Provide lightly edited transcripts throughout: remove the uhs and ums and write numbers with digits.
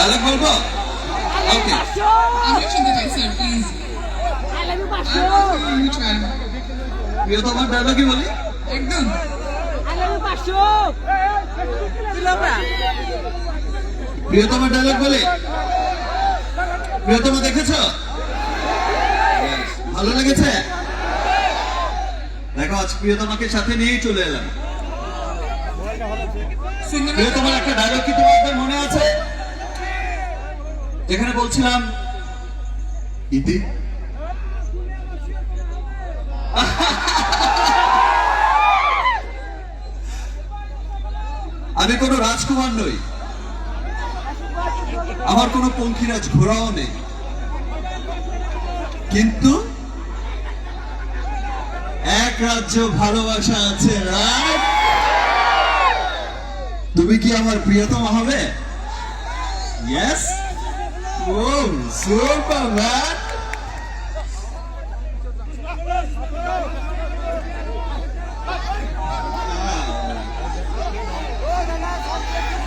Dialogue বলবো? ওকে, আমি শুনতে চাই স্যার প্লিজ। You try. প্রিয়তমার ডায়লগই বলি একদম। প্রিয়তমার ডায়লগ বলে। প্রিয়তমা দেখেছো? ভালো লেগেছে? দেখো আজ প্রিয়তমাকে সাথে নিয়েই চলে এলাম। প্রিয়তমার একটা ডায়লগ কি তোমাদের মনে আছে? যেখানে বলছিলাম ইতি আমি কোনো রাজকুমার নই, আমার কোনো পঙ্খিরাজ ঘোড়াও নেই, কিন্তু এক রাজ্য ভালোবাসা আছে। রাইট? তুমি কি আমার প্রিয়তমা হবে? ইয়েস। ও সুপার ম্যান।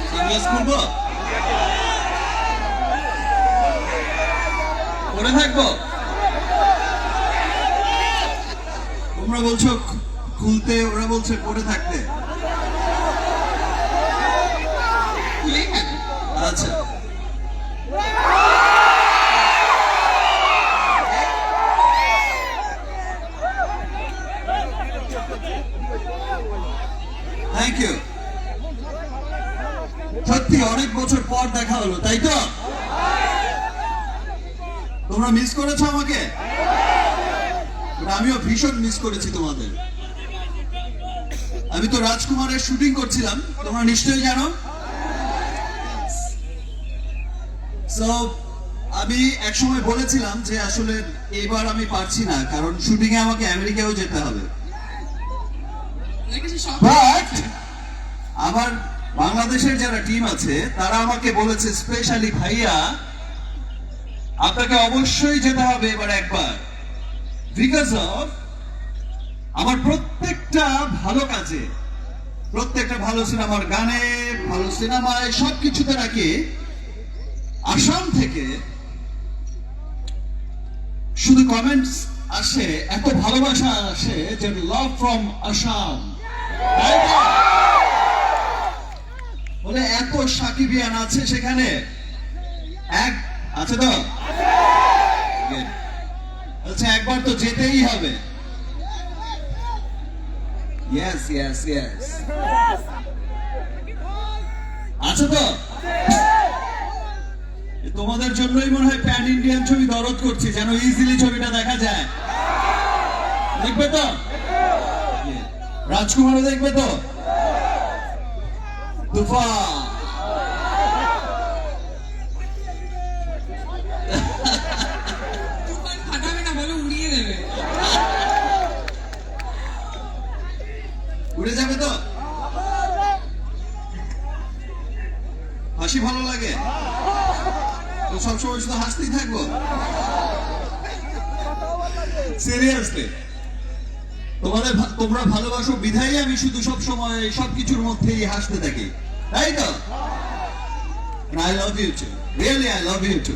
সানগ্লাস খুলবো? পরে থাকবো? তোমরা বলছো খুলতে, ওরা বলছে পরে থাকতে। আচ্ছা, থ্যাংক ইউ। সত্যি অনেক বছর পর দেখা হলো, তাই তো? তোমরা মিস করেছো আমাকে? আমিও ভীষণ মিস করেছি তোমাদের। আমি তো রাজকুমারের শুটিং করছিলাম, তোমরা নিশ্চয়ই জানো। সো আমি একসময় বলেছিলাম যে আসলে এবার আমি পারছি না, কারণ শুটিং এ আমাকে আমেরিকাও যেতে হবে। বাট আমার বাংলাদেশের যারা টিম আছে তারা আমাকে বলেছে স্পেশালি, ভাইয়া আপনাকে অবশ্যই যেতে হবে এবার একবার, বিকজ অফ আমার প্রত্যেকটা ভালো কাজে, প্রত্যেকটা ভালো সিনেমার গানে, ভালো সিনেমায়, সবকিছুতে নাকি আসাম থেকে শুধু কমেন্টস আসে, এত ভালোবাসা আসে যে লাভ ফ্রম আসাম। বলে এত সাকিবিয়ান আছে সেখানে, এক আছে তো? আচ্ছা, একবার তো যেতেই হবে। ইয়েস ইয়েস ইয়েস, আছে তো? তোমাদের জন্যই মনে হয় প্যান ইন্ডিয়ান ছবি দরদ করছি, যেন ইজিলি ছবিটা দেখা যায়। দেখবে তো? রাজকুমারও দেখবে তো? তুফান। তুফান ফাটাবে না, বলো উড়িয়ে দেবে। উড়ে যাবে তো? হাসি ভালো লাগে তো সবসময় শুধু হাসতেই থাকবো? সিরিয়াসলি তোমরা ভালোবাসো বিধায় আমি শুধু সব সময় সবকিছুর মধ্যেই হাসতে থাকি, তাই তো? I love you too, really I love you too.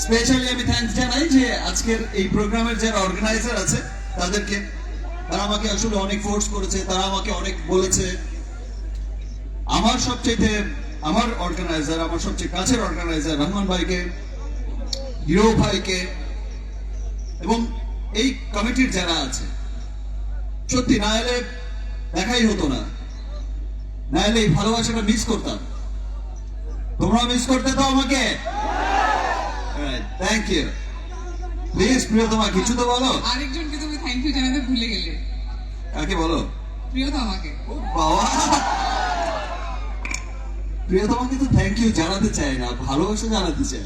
Specially আমি থ্যাঙ্কস জানাই যে আজকের এই প্রোগ্রামের যারা অর্গানাইজার আছে তাদেরকে। তারা আমাকে আসলে অনেক ফোর্স করেছে, তারা আমাকে অনেক বলেছে। আমার অর্গানাইজার, আমার সবচেয়ে কাছের অর্গানাইজার রহমান ভাইকে, হিরো ভাইকে এবং এই কমিটির যারা আছে, সত্যি না এলে দেখাই হতো না, না এলে এই ভালোবাসাটা মিস করতাম। তোমরা মিস করতে তো আমাকে। Thank you. প্লিজ প্রিয়তমা কিছু তো বলো। আরেকজনকে তুমি থ্যাংক ইউ জানাতে ভুলে গেলে। কাকে বলো? প্রিয়তমাকে। বাবা, প্রিয়তমাকে তো থ্যাংক ইউ জানাতে চাই না, ভালোবাসা জানাতে চাই।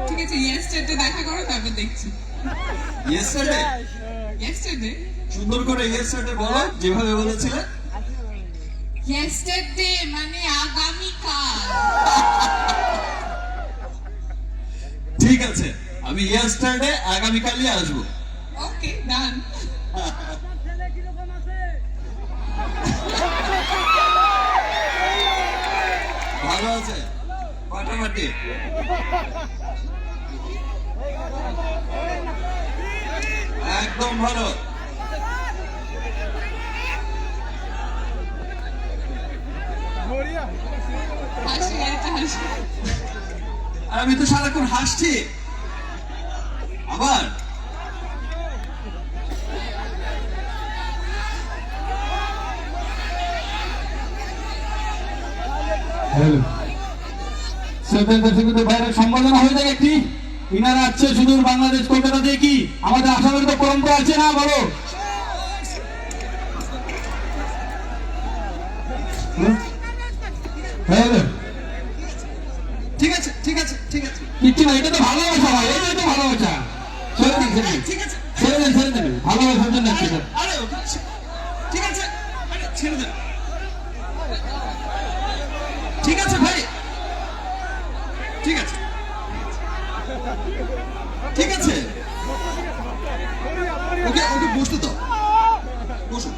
ঠিক আছে, ইয়েস্টারডে দেখা করো, তারপর দেখছি। ইয়েস্টারডে সুন্দর করে ইয়েস্টারডে বলো, যেভাবে বলেছিলে। ইয়েস্টারডে মানে আগামীকাল। ঠিক আছে, আমি ইয়েস্টারডে আগামীকালই আসবো। ওকে, ডান। ভালো আছে ফাটাফাটি। একদম ভালো। হাসি একটা হাসি। আর আমি তো সারাক্ষণ হাসছি আবার। হ্যালো শ্রদ্ধেয় দর্শকদের বাইরে সম্বোধনা হয়ে যায় একটি। ইনারা আসছে সুদূর বাংলাদেশ কলকাতা থেকে। কি আমাদের আসামের তো পরম্পরা আছে না, বলো? হ্যালো ঠিক আছে ঠিক আছে ঠিক আছে কিচ্ছু না, এটা তো ভালোবাসা হয়, এটাই তো ভালোবাসা। ছেড়ে দিন, ছেড়ে দিন, ঠিক আছে ছেড়ে দিন, ছেড়ে দিন, ভালোবাসার জন্য আসছে স্যার। আরে ঠিক আছে আরে ছেড়ে দেন। ঠিক আছে ভাই ঠিক আছে ঠিক আছে ওকে ওকে বসতে দাও বসো।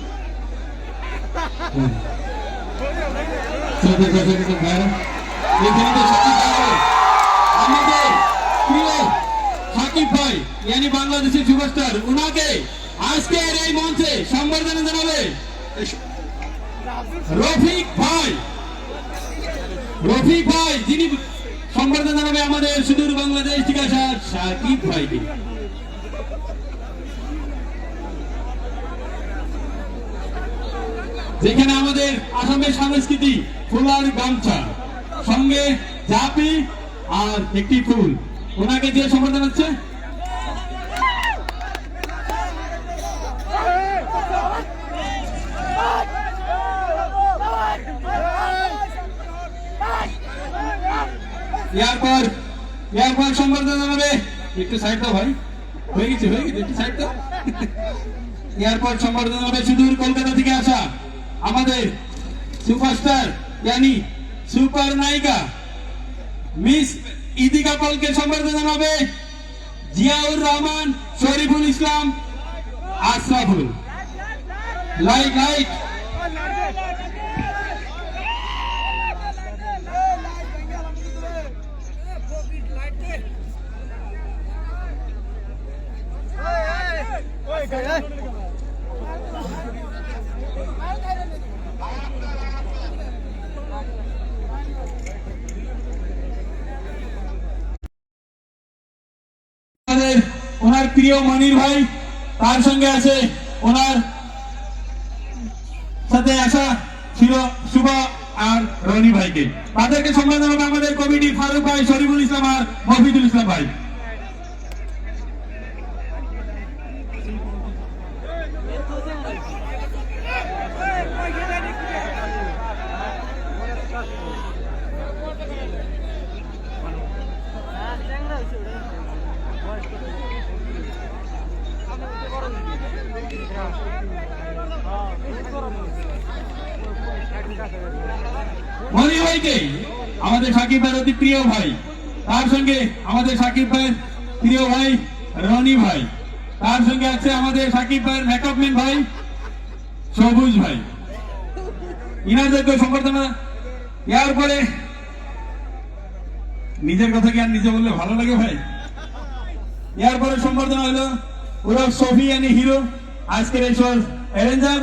শ্রদ্ধেয় দর্শকদের বাইরে এখানে তো সাকিব ভাই, আমাদের প্রিয় সাকিব ভাই यानी বাংলাদেশের সুপারস্টার, উনাকে আজকের এই মঞ্চে সম্বর্ধনা জানাবে এসো। রফিক ভাই। রফিক ভাই যিনি সম্বর্ধনা জানাবে আমাদের সুদূর বাংলাদেশ থেকে আসা সাকিব ভাইকে। যেখানে আমাদের আসামের সংস্কৃতি ফুলার গামছা সঙ্গে জাপি আর একটি ফুল, ওনাকে দিয়ে সম্বর্ধনা হচ্ছে। এরপর সম্বর্ধনা জানাবে, একটু সাইড দাও ভাই, হয়ে গেছে একটু সাইড দাও। এরপর সম্বর্ধনা জানাবে সুদূর কলকাতা থেকে আসা আমাদের সুপারস্টার यानी সুপার নায়িকা মিস ইদিকা পলকে সম্বর্ধনা জানাবে জিয়াউর রহমান, শরীফুল ইসলাম, আশরাফুল। লাইট লাইট ওনার প্রিয় মনির ভাই, তার সঙ্গে আছে ওনার সাথে আসা ছিল শুভ আর রনি ভাইকে। তাদেরকে সম্বোধন হবে আমাদের কমিটি ফারুক ভাই, শরীফুল ইসলাম আর মফিদুল ইসলাম ভাই। মনির ভাইকে আমাদের সাকিব ভাইয়ের অতি প্রিয় ভাই, তার সঙ্গে আমাদের সাকিব ভাইয়ের প্রিয় ভাই রনি ভাই, তার সঙ্গে আছে আমাদের সাকিব ভাইয়ের মেকআপম্যান ভাই সবুজ ভাই। ইনাদেরকে সম্বর্ধনা দেওয়ার পরে নিজের কথা কি আর নিজে বললে ভালো লাগে ভাই? এরপরে সম্বর্ধনা হলো ওরা সফি यानी হিরো, আজকের এই শোর অ্যারেঞ্জার